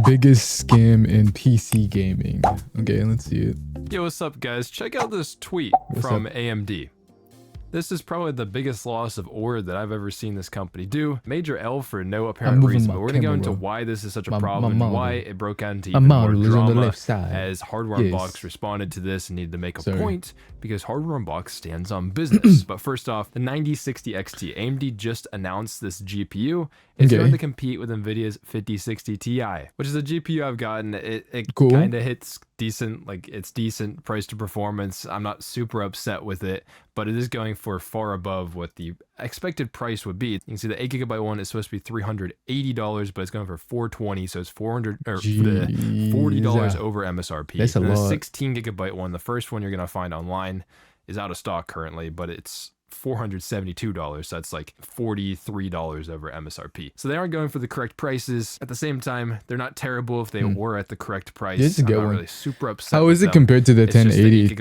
biggest scam in PC gaming. Okay, let's see it. Yo, what's up guys? Check out this tweet from AMD. This is probably the biggest loss of ore that I've ever seen this company do. Major L for no apparent reason, but we're gonna go into why this is such a problem and why it broke out into even more drama as Hardware Unbox responded to this and needed to make a point because Hardware Unbox stands on business. But first off, the 9060 XT, AMD just announced this GPU. It's going to compete with Nvidia's 5060 Ti, which is a GPU I've gotten. It kind of hits decent, like it's decent price to performance. I'm not super upset with it, but it is going for far above what the expected price would be. You can see the 8GB one is supposed to be $380, but it's going for $420, so it's $40 over MSRP. That's a lot. The 16GB one, the first one you're gonna find online, is out of stock currently, but it's $472, so that's like $43 over MSRP. So they aren't going for the correct prices. At the same time, they're not terrible if they were at the correct price. It's a good one. Really super upset. How is it compared to the 1080 Ti?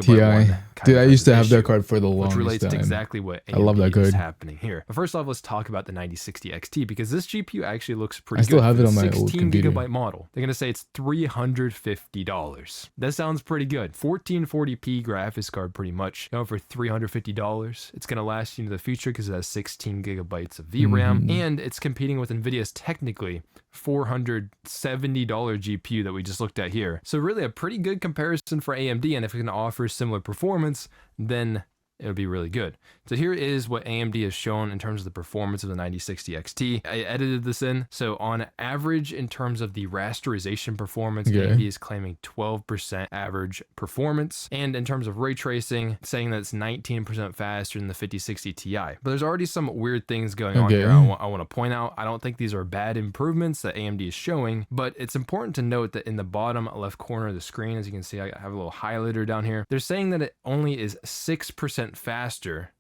Dude, I used to have that card for the longest time. Which relates to exactly what I love that card. Is happening here. But first off, let's talk about the 9060 XT because this GPU actually looks pretty good. I still have it on my old computer. 16GB model. They're gonna say it's $350. That sounds pretty good. 1440p graphics card, pretty much. Going for $350. It's gonna last you into the future because it has 16GB of VRAM, and it's competing with Nvidia's technically $470 GPU that we just looked at here. So really a pretty good comparison for AMD, and if it can offer similar performance, then it'll be really good. So here is what AMD has shown in terms of the performance of the 9060 XT. I edited this in. So on average, in terms of the rasterization performance, AMD is claiming 12% average performance. And in terms of ray tracing, saying that it's 19% faster than the 5060 Ti. But there's already some weird things going on here I want to point out. I don't think these are bad improvements that AMD is showing, but it's important to note that in the bottom left corner of the screen, as you can see, I have a little highlighter down here. They're saying that it only is 6% faster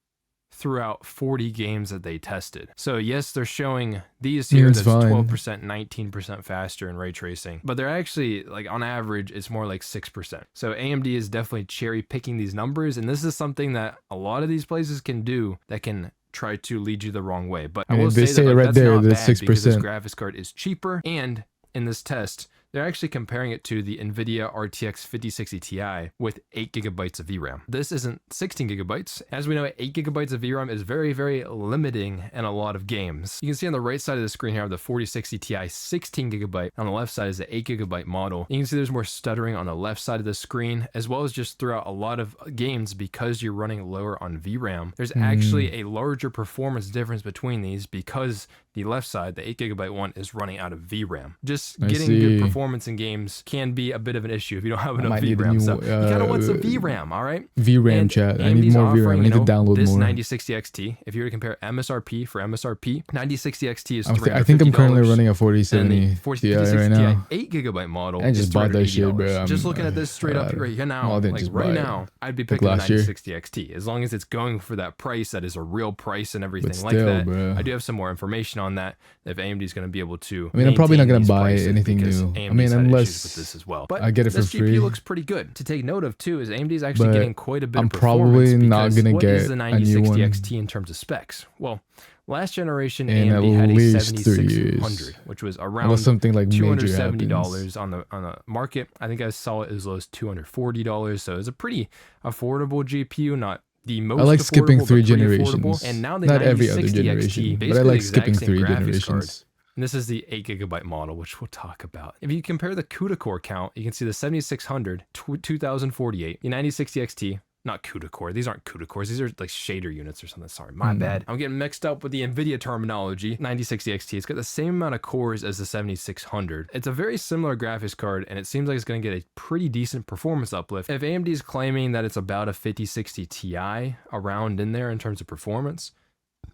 throughout 40 games that they tested. So yes, they're showing these here that's 12%, 19% faster in ray tracing, but they're actually, like, on average, it's more like 6%. So AMD is definitely cherry picking these numbers, and this is something that a lot of these places can do that can try to lead you the wrong way. But I will say that right that's there, not the bad 6%. because this graphics card is cheaper, and in this test, they're actually comparing it to the Nvidia RTX 5060 Ti with 8GB of VRAM. This isn't 16GB. As we know, 8GB of VRAM is very, very limiting in a lot of games. You can see on the right side of the screen here, I have the 4060 Ti 16GB. On the left side is the 8GB model. You can see there's more stuttering on the left side of the screen, as well as just throughout a lot of games because you're running lower on VRAM. There's actually a larger performance difference between these because the left side, the 8GB one, is running out of VRAM. Just getting good performance in games can be a bit of an issue if you don't have enough VRAM. So you kind of want some VRAM, all right? VRAM, chat. I need more VRAM. I need to download this more. 9060 XT, if you were to compare MSRP for MSRP, 9060 XT is $350. I think I'm currently running a 4070 Ti right now. 8GB model. I just bought that shit, bro. Just looking at this straight up right here now, like right now, I'd be picking the 9060 XT as long as it's going for that price that is a real price and everything like that. Bro. I do have some more information on that if AMD is going to be able to. I mean, I'm probably not going to buy anything new. I mean, unless with this as well. But I get it for this free. GPU looks pretty good. To take note of too is AMD is actually getting quite a bit of probably performance. Not going to get what is the 9060 a new one XT in terms of specs? Well, last generation AMD had a 7600, which was around something like $270 on the market. I think I saw it as low as $240, so it's a pretty affordable GPU, not the most. I like skipping 3 generations. And now the not 9060 every other generation, XT, but I like skipping 3 generations. Card. And this is the 8GB model, which we'll talk about. If you compare the CUDA core count, you can see the 7600, 2048, the 9060 XT, not CUDA core. These aren't CUDA cores. These are like shader units or something. Sorry, my bad. I'm getting mixed up with the Nvidia terminology. 9060 XT, it's got the same amount of cores as the 7600. It's a very similar graphics card, and it seems like it's going to get a pretty decent performance uplift. If AMD is claiming that it's about a 5060 Ti around in there in terms of performance,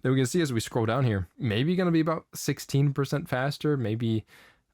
then we can see as we scroll down here, maybe going to be about 16% faster, maybe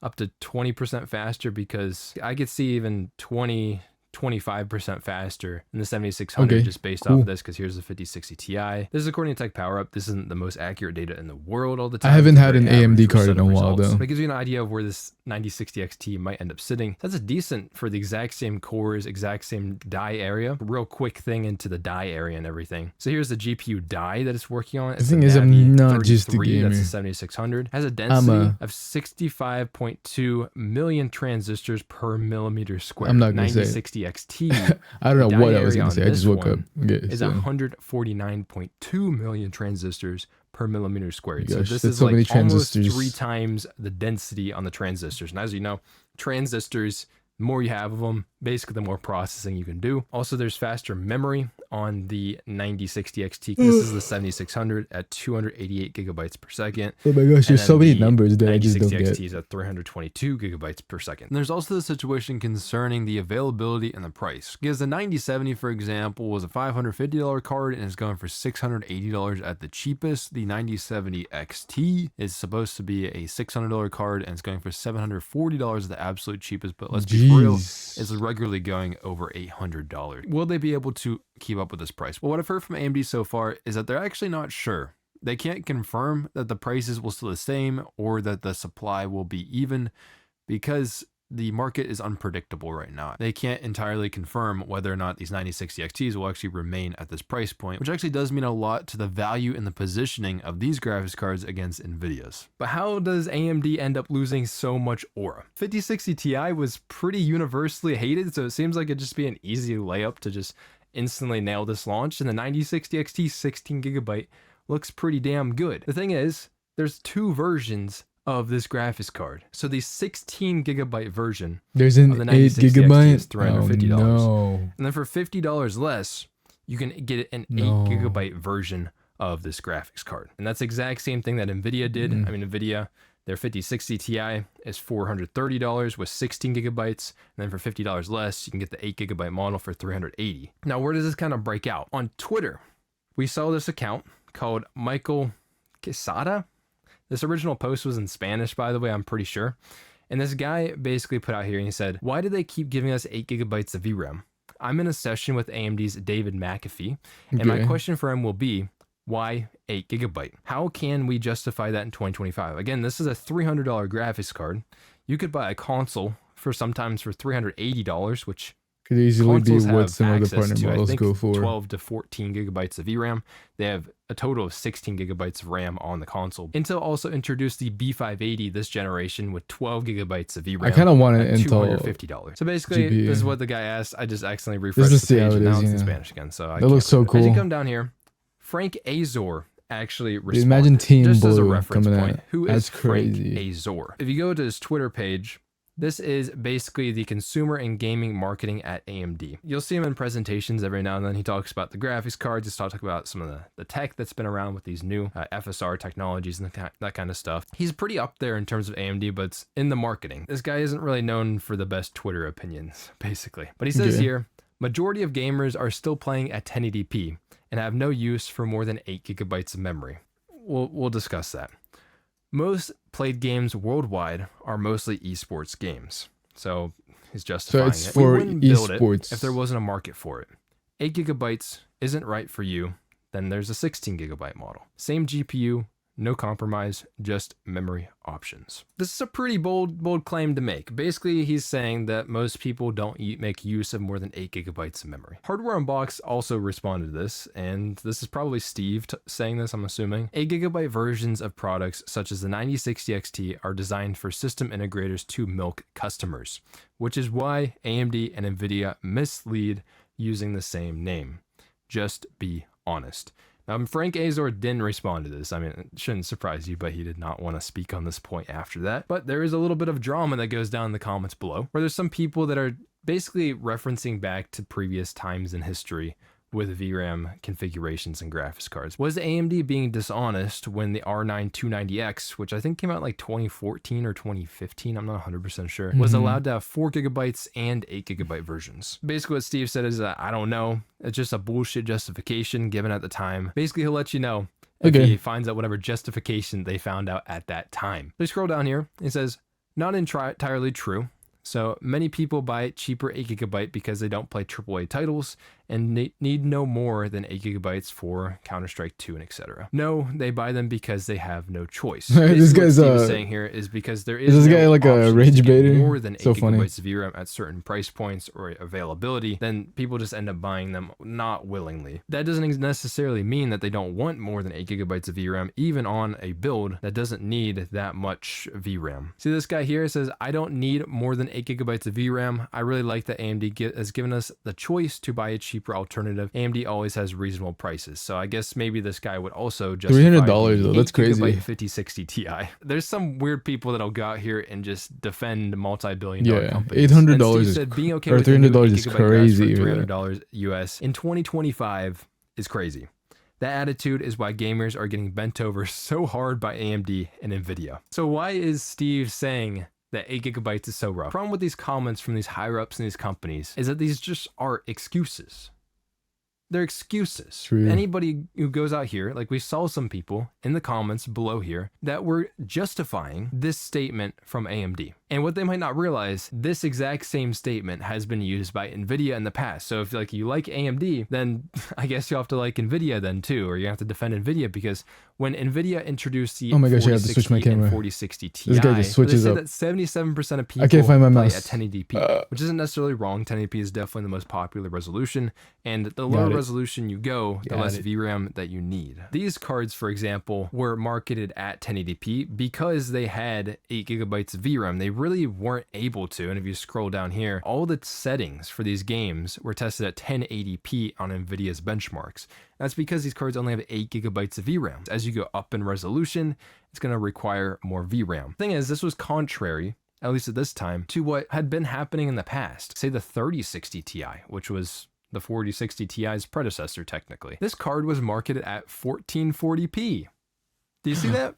up to 20% faster, because I could see even 20, 25% faster than the 7600 just based off of this, because here's the 5060 Ti. This is according to Tech Power Up. This isn't the most accurate data in the world all the time. I haven't had an AMD card in a while though. It gives you an idea of where this 9060 XT might end up sitting. That's decent for the exact same cores, exact same die area. Real quick thing into the die area and everything. So here's the GPU die that it's working on. The thing is, I'm not just a gamer. That's a 7600. Has a density of 65.2 million transistors per millimeter square. I'm not gonna 9060 XT. I don't know what I was gonna say. I just woke up. Is 149.2 million transistors per millimeter squared. So this is so like almost 3 times the density on the transistors. And as you know, transistors, the more you have of them, basically the more processing you can do. Also, there's faster memory on the 9060 XT. This is the 7600 at 288 gigabytes per second. Oh my gosh, there's so many numbers that I just don't get. 9060 XT is at 322 gigabytes per second. And there's also the situation concerning the availability and the price. Because the 9070, for example, was a $550 card and is going for $680 at the cheapest. The 9070 XT is supposed to be a $600 card and it's going for $740 at the absolute cheapest. But let's be real, it's regularly going over $800. Will they be able to keep up with this price? Well, what I've heard from AMD so far is that they're actually not sure. They can't confirm that the prices will stay the same or that the supply will be even, because the market is unpredictable right now. They can't entirely confirm whether or not these 9060 XTs will actually remain at this price point, which actually does mean a lot to the value and the positioning of these graphics cards against Nvidia's. But how does AMD end up losing so much aura? 5060 Ti was pretty universally hated, so it seems like it'd just be an easy layup to just instantly nail this launch, and the 9060 XT 16GB looks pretty damn good. The thing is, there's 2 versions of this graphics card. So the 16GB version, there's an 8GB, is $350. no. And then for $50 less, you can get an 8GB version of this graphics card. And that's the exact same thing that Nvidia did. I mean, Nvidia, their 5060 Ti is $430 with 16 gigabytes. And then for $50 less, you can get the 8GB model for $380. Now, where does this kind of break out? On Twitter, we saw this account called Michael Quesada. This original post was in Spanish, by the way, I'm pretty sure. And this guy basically put out here and he said, why do they keep giving us 8GB of VRAM? I'm in a session with AMD's David McAfee, and my question for him will be, why 8GB? How can we justify that in 2025? Again, this is a $300 graphics card. You could buy a console for sometimes for $380, which could easily be what some of the partner models go for. 12 to 14 gigabytes of VRAM. They have a total of 16 gigabytes of RAM on the console. Intel also introduced the B580 this generation with 12 gigabytes of VRAM. I kind of want an Intel $250. So basically, GPU. This is what the guy asked. I just accidentally refreshed the page and now it's in Spanish again. So that looks so cool. As you come down here, Frank Azor actually responded. Imagine Team just Blue as a reference coming point. out. Who That's is Frank crazy. Azor? If you go to his Twitter page, this is basically the consumer and gaming marketing at AMD. You'll see him in presentations every now and then. He talks about the graphics cards. He's talking about some of the tech that's been around with these new FSR technologies and that kind of stuff. He's pretty up there in terms of AMD, but it's in the marketing. This guy isn't really known for the best Twitter opinions, basically. But he says here, majority of gamers are still playing at 1080p and have no use for more than 8GB of memory. We'll discuss that. Most played games worldwide are mostly esports games. So he's justifying it's for esports. If there wasn't a market for it. 8GB isn't right for you, then there's a 16GB model. Same GPU, no compromise, just memory options. This is a pretty bold claim to make. Basically, he's saying that most people don't make use of more than 8GB of memory. Hardware Unboxed also responded to this, and this is probably Steve saying this, I'm assuming. 8GB versions of products such as the 9060 XT are designed for system integrators to milk customers, which is why AMD and Nvidia mislead using the same name. Just be honest. Frank Azor didn't respond to this. I mean, it shouldn't surprise you, but he did not want to speak on this point after that. But there is a little bit of drama that goes down in the comments below, where there's some people that are basically referencing back to previous times in history with VRAM configurations and graphics cards. Was AMD being dishonest when the R9 290X, which I think came out like 2014 or 2015, I'm not 100% sure, was allowed to have 4GB and 8GB versions? Basically what Steve said is, I don't know. It's just a bullshit justification given at the time. Basically, he'll let you know if he finds out whatever justification they found out at that time. They scroll down here. It says, not entirely true. So many people buy cheaper 8GB because they don't play AAA titles and need no more than 8GB for Counter-Strike 2 and etc. No, they buy them because they have no choice. This guy's what Steve is saying here is because there is this no guy like a rage baiter? more than 8 So gigabytes funny. of VRAM at certain price points or availability, then people just end up buying them not willingly. That doesn't necessarily mean that they don't want more than 8 GB of VRAM, even on a build that doesn't need that much VRAM. See, this guy here says, I don't need more than 8 GB of VRAM. I really like that AMD has given us the choice to buy a cheaper alternative. AMD always has reasonable prices. So I guess maybe this guy would also justify $300 though, that's crazy. 5060 Ti. There's some weird people that'll go out here and just defend multi-billion-dollar companies. $800 is being okay or with $300 is crazy. $300 US in 2025 is crazy. That attitude is why gamers are getting bent over so hard by AMD and Nvidia. So why is Steve saying that 8 GB is so rough? The problem with these comments from these higher ups in these companies is that these just are excuses. They're excuses. True. Anybody who goes out here, like we saw some people in the comments below here that were justifying this statement from AMD. And what they might not realize, this exact same statement has been used by Nvidia in the past. So if you like AMD, then I guess you have to like Nvidia then too, or you have to defend Nvidia, because when Nvidia introduced the oh my gosh, I have to switch my camera. 4060 Ti, this guy just switches they say up. that 77% of people I can't find my play mouse. at 1080p, which isn't necessarily wrong. 1080p is definitely the most popular resolution, and the lower resolution you go, the less VRAM that you need. These cards, for example, were marketed at 1080p because they had 8 GB of VRAM. They really weren't able to, and if you scroll down here, all the settings for these games were tested at 1080p on Nvidia's benchmarks. That's because these cards only have 8 GB of VRAM. As you go up in resolution, it's going to require more VRAM. The thing is, this was contrary, at least at this time, to what had been happening in the past. Say the 3060 Ti, which was the 4060 Ti's predecessor technically. This card was marketed at 1440p. Do you see that?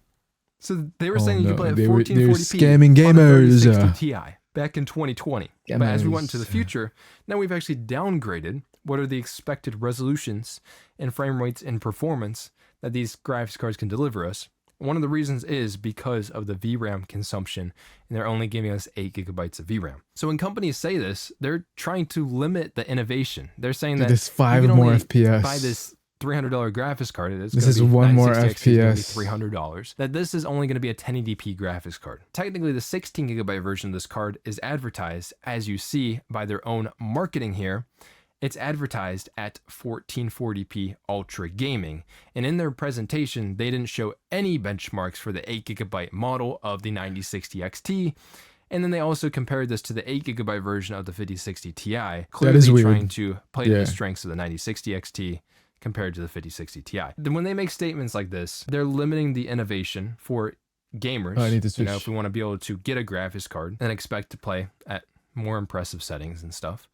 So they were saying you could play at 1440p. They were scamming gamers. 3060 Ti back in 2020. But as we went into the future, now we've actually downgraded what are the expected resolutions and frame rates and performance that these graphics cards can deliver us. One of the reasons is because of the VRAM consumption, and they're only giving us 8 GB of VRAM. So when companies say this, they're trying to limit the innovation. They're saying that this 5 you can more only FPS. buy this $300 graphics card. This is one more FPS. $300. That this is only going to be a 1080p graphics card. Technically, the 16 GB version of this card is advertised, as you see by their own marketing here. It's advertised at 1440p Ultra Gaming, and in their presentation, they didn't show any benchmarks for the 8 GB model of the 9060 XT, and then they also compared this to the 8 GB version of the 5060 Ti, clearly trying to play to the strengths of the 9060 XT compared to the 5060 Ti. Then when they make statements like this, they're limiting the innovation for gamers. I need to switch. If we want to be able to get a graphics card and expect to play at more impressive settings and stuff.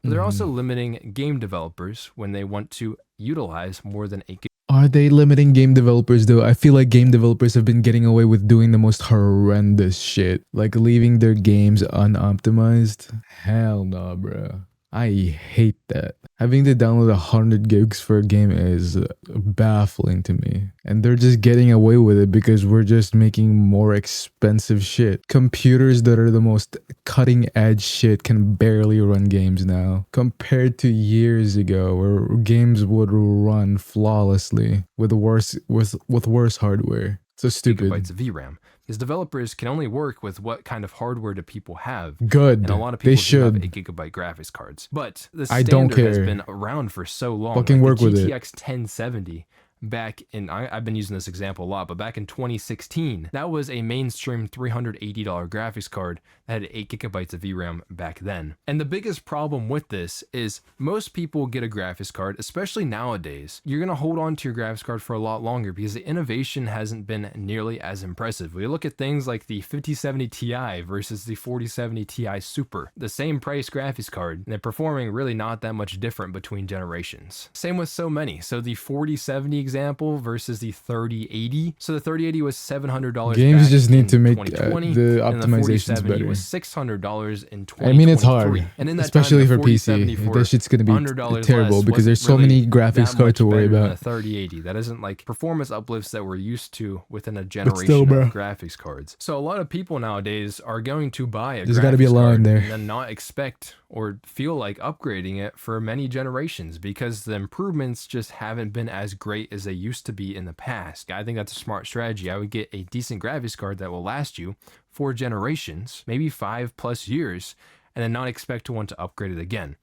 But they're also limiting game developers when they want to utilize more than 8 GB. Are they limiting game developers though? I feel like game developers have been getting away with doing the most horrendous shit. Like leaving their games unoptimized. Hell no, bro. I hate that. Having to download 100 gigs for a game is baffling to me. And they're just getting away with it because we're just making more expensive shit. Computers that are the most cutting edge shit can barely run games now. Compared to years ago where games would run flawlessly with worse hardware. So stupid. Gigabytes of VRAM. Because developers can only work with what kind of hardware do people have. Good. And a lot of people should have 8 GB graphics cards. But the I don't standard care. has been around for so long. Fucking work the with it. GTX 1070 back in, I've been using this example a lot, but back in 2016, that was a mainstream $380 graphics card that had 8 GB of VRAM back then. And the biggest problem with this is most people get a graphics card, especially nowadays, you're going to hold on to your graphics card for a lot longer because the innovation hasn't been nearly as impressive. We look at things like the 5070 Ti versus the 4070 Ti Super, the same price graphics card, and they're performing really not that much different between generations. Same with so many. So the 4070 example example, versus the 3080. So the 3080 was $700. Games just need to make 2020, the and the optimizations 4070 better. was $600 in 2023. I mean, it's hard, and in that especially time, for PC. That shit's gonna be $100 terrible less because there's so wasn't many really graphics that cards to much worry better than about. the 3080. That isn't like performance uplifts that we're used to within a But generation still, bro. of graphics cards. So a lot of people nowadays are going to buy a There's gotta be a graphics line card there. and then not expect or feel like upgrading it for many generations because the improvements just haven't been as great as they used to be in the past. I think that's a smart strategy. I would get a decent graphics card that will last you 4 generations, maybe 5+ years, and then not expect to want to upgrade it again.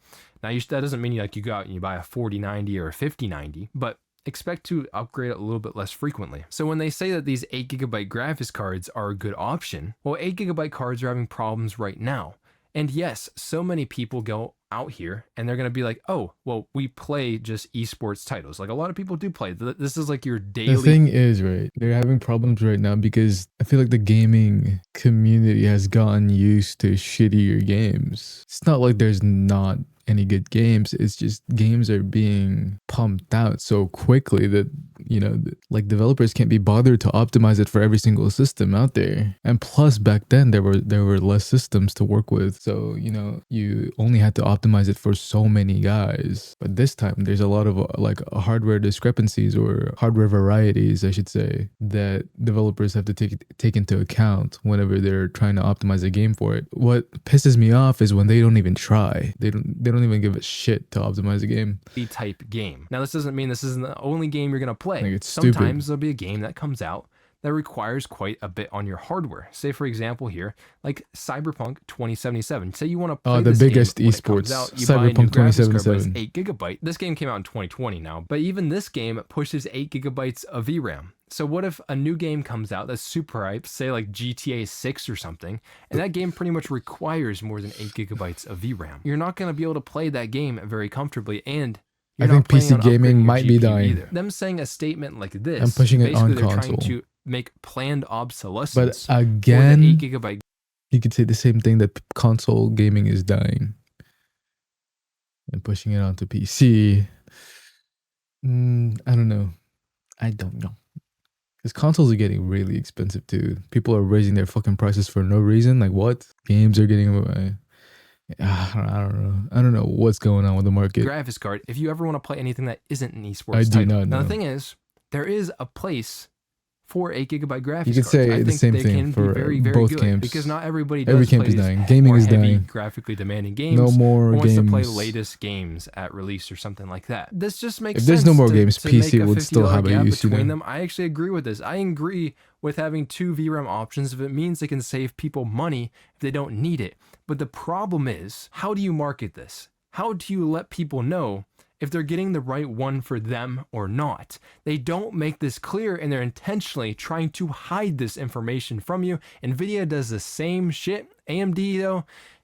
Now, that doesn't mean like you go out and you buy a 4090 or a 5090, but expect to upgrade it a little bit less frequently. So when they say that these 8GB graphics cards are a good option, well, 8GB cards are having problems right now. And yes, so many people go out here and they're going to be like, oh, well, we play just esports titles. Like a lot of people do play. This is like your daily. The thing is, right, they're having problems right now because I feel like the gaming community has gotten used to shittier games. It's not like there's not any good games. It's just games are being pumped out so quickly that, you know, like developers can't be bothered to optimize it for every single system out there. And plus back then there were less systems to work with. So, you know, you only had to optimize it for so many guys. But this time there's a lot of like hardware discrepancies or hardware varieties, I should say, that developers have to take into account whenever they're trying to optimize a game for it. What pisses me off is when they don't even try. They don't even give a shit to optimize a game. Type game. Now, this doesn't mean this isn't the only game you're going to play. Like, it's Sometimes stupid. there'll be a game that comes out that requires quite a bit on your hardware. Say, for example, here, like Cyberpunk 2077. Say you want to play the this biggest game when it comes esports, out, you buy a new Cyberpunk graphics card, but 2077. it's 8GB. This game came out in 2020 now, but even this game pushes 8GB of VRAM. So what if a new game comes out that's super hype, say like GTA 6 or something, and that game pretty much requires more than 8GB of VRAM? You're not going to be able to play that game very comfortably, and I think PC gaming might be dying. either. Them saying a statement like this, I'm pushing it on basically they're console. trying to make planned obsolescence But for the again, 8GB. you could say the same thing that console gaming is dying and pushing it onto PC. I don't know. Because consoles are getting really expensive too. People are raising their fucking prices for no reason. Like what? Games are getting away. I don't know. I don't know what's going on with the market. graphics card if you ever want to play anything that isn't an esports I do title. not Now know. the thing is, there is a place for 8GB graphics You could cards. say I the think same they thing can for be very, very both good games. because not everybody does Every camp play is these dying. Gaming more is heavy, dying. graphically demanding games. No more or wants games. to play latest games at release or something like that. This just makes If sense. there's no more to, games, to PC make a would still $50 have a gap use, you between know? them. I actually agree with this. I agree with having 2 VRAM options if it means they can save people money if they don't need it. But the problem is, how do you market this? How do you let people know if they're getting the right one for them or not? They don't make this clear, and they're intentionally trying to hide this information from you. Nvidia does the same shit. AMD, though,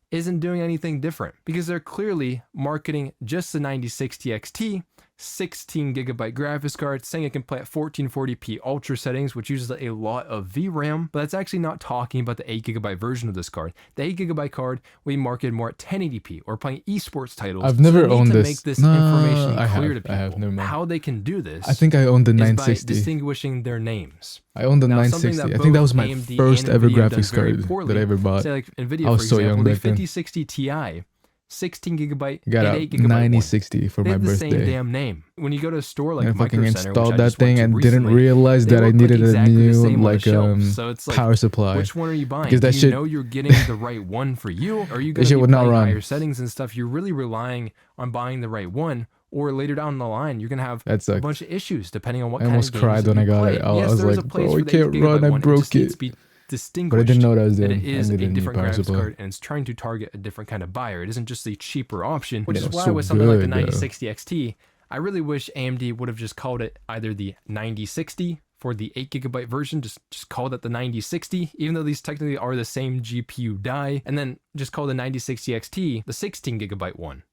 isn't doing anything different because they're clearly marketing just the 9060 XT, 16GB graphics card, saying it can play at 1440p ultra settings, which uses a lot of VRAM, but that's actually not talking about the 8GB version of this card. The 8GB card will be marketed more at 1080p or playing esports titles. I've never they need owned to this. make this No, information I clear have, to I have, people. never mind. How they can do this I think I owned the is by 960. distinguishing their names. I owned the Now, something 960. that I think that was both my AMD first and ever Nvidia have done graphics very card poorly. that I ever bought. Say like Nvidia, I for was so young example, the back then. 5060 Ti, 16GB I got and a 8GB one. 9060 for They my have the same birthday. damn name. When you go to a store like And I fucking Micro Center, which I installed that just went thing to and recently, didn't realize they that I look needed a exactly the new same on the like shelf. So it's like, power supply. which one are you buying? Because that Do you shit- know you're getting the right one for you? Or are you going shit to be would not playing run. higher settings and stuff? You're really relying on buying the right one. Or later down the line, you're going to have That a sucked. bunch of issues depending on what I kind of almost games cried that when you I got play. it. I Yes, was there is like, a place bro, for I the can't 8GB run, I one. It broke just needs it. to be But I distinguished. didn't know what I was that doing. it I is a needed a new different power graphics supply. card and it's trying to target a different kind of buyer. It isn't just the cheaper option, which Yeah, is it was why so with something like the good, though. 9060 XT, I really wish AMD would have just called it either the 9060 for the 8GB version, just call it the 9060, even though these technically are the same GPU die, and then just call the 9060 XT the 16GB one.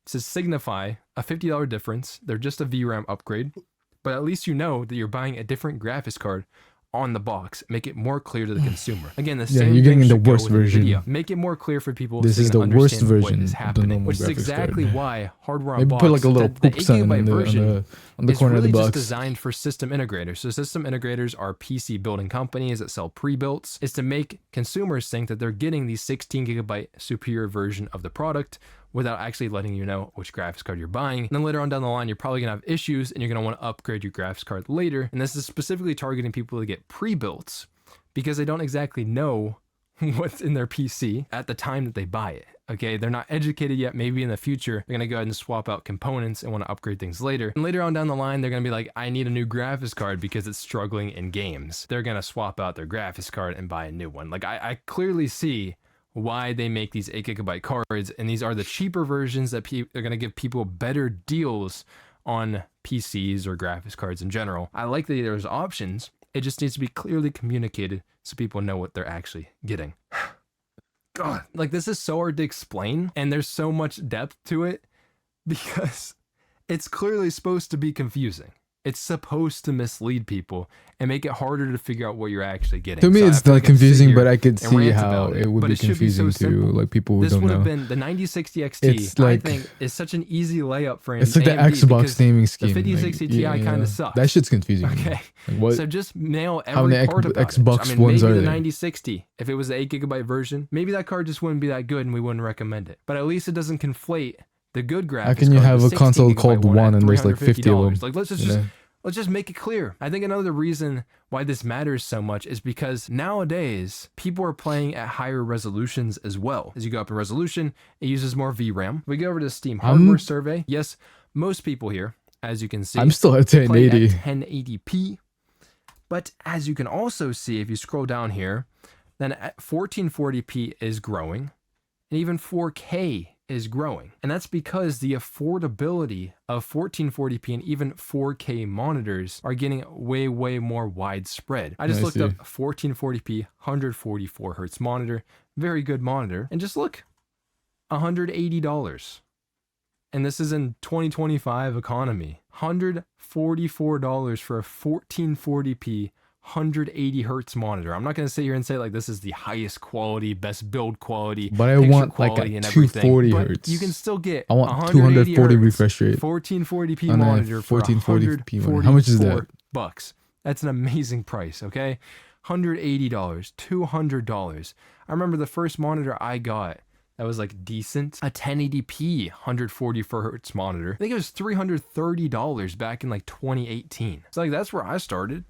To signify a $50 difference, they're just a VRAM upgrade, but at least you know that you're buying a different graphics card on the box, make it more clear to the consumer. Again, the Yeah, same you're getting thing the should go worst with version. Nvidia. Make it more clear for people. This so is they the can worst understand version what is of the happening, normal which is graphics exactly card. why hardware on Maybe box, put like a little the poop sign 8 GB on the version on the is corner really of the just box. designed for system integrators. So system integrators are PC building companies that sell pre-builts. It's to make consumers think that they're getting the 16 GB superior version of the product without actually letting you know which graphics card you're buying. And then later on down the line, you're probably gonna have issues and you're gonna want to upgrade your graphics card later. And this is specifically targeting people to get pre-builts because they don't exactly know what's in their PC at the time that they buy it. Okay, they're not educated yet. Maybe in the future, they're gonna go ahead and swap out components and want to upgrade things later. And later on down the line, they're gonna be like, I need a new graphics card because it's struggling in games. They're gonna swap out their graphics card and buy a new one. Like I clearly see why they make these 8 GB cards, and these are the cheaper versions that are gonna give people better deals on PCs or graphics cards in general. I like that there's options. It just needs to be clearly communicated so people know what they're actually getting. God, like this is so hard to explain, and there's so much depth to it because it's clearly supposed to be confusing. It's supposed to mislead people and make it harder to figure out what you're actually getting. To me, So it's not confusing, but I could see how it would but be it should be so confusing to simple. like people who This don't would have know. been the 9060 XT. It's like- I think is such an easy layup for It's like the AMD Xbox because naming scheme. The 5060 Ti kind of sucks. That shit's confusing. Okay, Like what? so just nail How every many part about Xbox it. I mean, ones maybe are the there? 9060, if it was the 8 GB version, maybe that card just wouldn't be that good and we wouldn't recommend it. But at least it doesn't conflate the good graphics. How can you card, have the a console 16 GB called one One at and there's like 50 of them? $350? Like let's just make it clear. I think another reason why this matters so much is because nowadays people are playing at higher resolutions as well. As you go up in resolution, it uses more VRAM. We go over to the Steam hardware survey. Yes, most people here, as you can see, I'm still at play at 1080. 1080p. But as you can also see, if you scroll down here, then 1440p is growing, and even 4K is growing. And that's because the affordability of 1440p and even 4K monitors are getting way, way more widespread. I just looked up 1440p, 144 hertz monitor, very good monitor, and just look, $180. And this is in 2025 economy. $144 for a 1440p 180 hertz monitor. I'm not going to sit here and say like this is the highest quality, best build quality, But I want like a and 240 but hertz. you can still get I want 180 240 hertz, refresh rate 1440p on a monitor for 1440p monitor. How much is that? $144. That's an amazing price, okay? $180, $200. I remember the first monitor I got that was like decent, a 1080p 144 hertz monitor. I think it was $330 back in like 2018. So like that's where I started.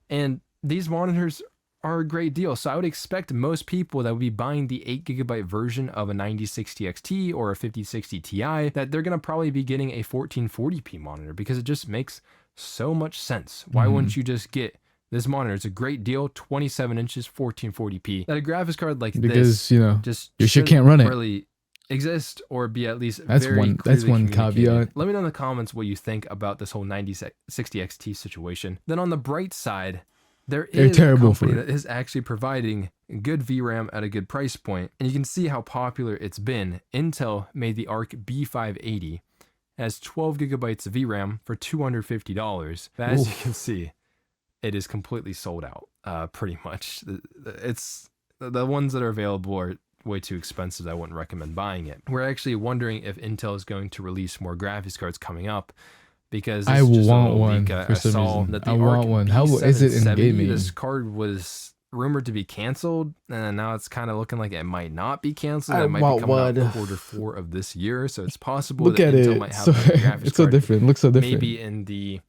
And these monitors are a great deal. So I would expect most people that would be buying the 8 GB version of a 9060 XT or a 5060 Ti that they're going to probably be getting a 1440p monitor because it just makes so much sense. Why wouldn't you just get this monitor? It's a great deal, 27 inches, 1440p. That a graphics card like because this, you know just your shit can't run it. really exist or be at least That's very one clearly caveat. communicated. Let me know in the comments what you think about this whole 9060 XT situation. Then on the bright side, there They're is terrible a company for it. that is actually providing good VRAM at a good price point, and you can see how popular it's been. Intel made the Arc B580. It has 12 gigabytes of VRAM for $250. But as you can see, it is completely sold out, pretty much. It's the ones that are available are way too expensive. I wouldn't recommend buying it. We're actually wondering if Intel is going to release more graphics cards coming up because I want one for some reason. that the I Arc want one. How is it in B770, gaming? This card was rumored to be canceled, and now it's kind of looking like it might not be canceled. It might be coming out in Q4 of this year, so it's possible Look that at Intel it. might have So, a graphics it's so card different. Looks so different. maybe in the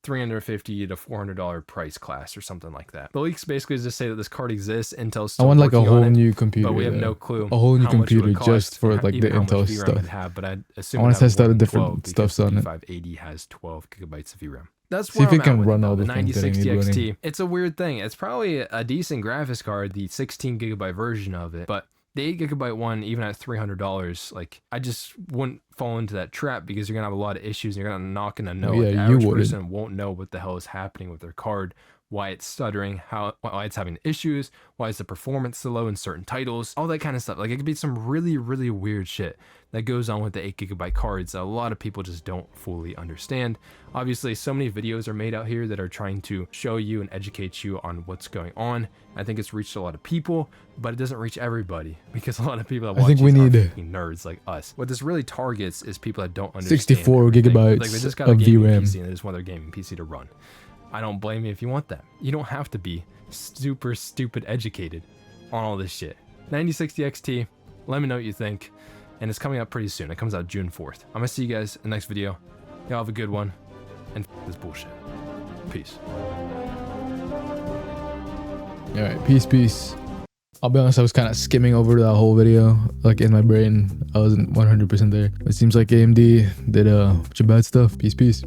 $350 to $400 price class or something like that. The leaks basically just say that this card exists. Intel's still I want like a working whole on it, new computer. but we have though. no clue. A whole new how much it would computer just cost, for and like the even how much Intel VRAM it stuff. would have, but I assume I want it to would test have out more the than different 12 stuffs because on it. the B580 has 12 gigabytes of VRAM. That's See where if it I'm can at with run it, all though. the The things that I 9060 need running. XT. It's a weird thing. It's probably a decent graphics card, the 16 gigabyte version of it, but the 8 gigabyte one, even at $300, like I just wouldn't fall into that trap because you're gonna have a lot of issues and you're not gonna know. Oh, yeah, the you average wouldn't. person won't know what the hell is happening with their card why it's stuttering, why it's having issues, why is the performance so low in certain titles, all that kind of stuff. Like it could be some really, really weird shit that goes on with the 8GB cards that a lot of people just don't fully understand. Obviously, so many videos are made out here that are trying to show you and educate you on what's going on. I think it's reached a lot of people, but it doesn't reach everybody because a lot of people that watch think we these are need fucking nerds like us. What this really targets is people that don't understand 64 everything. gigabytes Like they just got a of gaming VRAM. PC and they just want their gaming PC to run. I don't blame you if you want that. You don't have to be super stupid educated on all this shit. 9060 XT, let me know what you think. And it's coming out pretty soon. It comes out June 4th. I'm gonna see you guys in the next video. Y'all have a good one. And this bullshit. Peace. Alright, peace. I'll be honest, I was kind of skimming over that whole video. Like in my brain, I wasn't 100% there. It seems like AMD did a bunch of bad stuff. Peace.